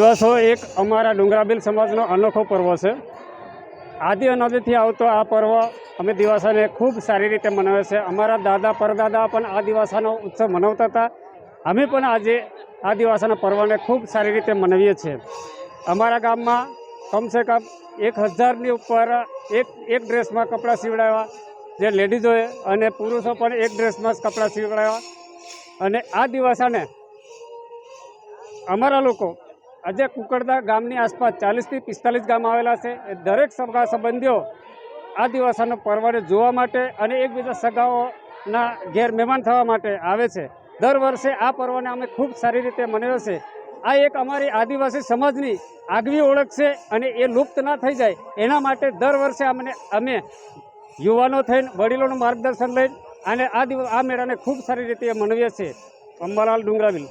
દિવાસો એક અમારા ડુંગરાબીલ સમાજનો અનોખો પર્વ છે। આદિ અનાદિથી આવતો આ પર્વ અમે દિવાસાને ખૂબ સારી રીતે મનાવે છે। અમારા દાદા પરદાદા પણ આ દિવાસાનો ઉત્સવ મનાવતા હતા। અમે પણ આજે આ દિવાસાના પર્વને ખૂબ સારી રીતે મનાવીએ છીએ। અમારા ગામમાં કમસે કમ 1000ની ઉપર એક ડ્રેસમાં કપડાં સીવડાવ્યા, જે લેડીઝોએ, અને પુરુષો પણ એક ડ્રેસમાં જ કપડાં સીવડાવ્યા। અને આ દિવાસાને અમારા લોકો આજે કુકડદા ગામની આસપાસ 40થી 45 ગામ આવેલા છે। એ દરેક સગા સંબંધીઓ આ દિવાસાનો પર્વને જોવા માટે અને એકબીજા સગાઓના ઘેર મહેમાન થવા માટે આવે છે। દર વર્ષે આ પર્વને અમે ખૂબ સારી રીતે મનાવ્યો છે। આ એક અમારી આદિવાસી સમાજની આગવી ઓળખ છે અને એ લુપ્ત ના થઈ જાય એના માટે દર વર્ષે અમે યુવાનો થઈને વડીલોનું માર્ગદર્શન લઈને અને આ મેળાને ખૂબ સારી રીતે મનાવીએ છીએ। અંબાલાલ ડુંગરાબીલ।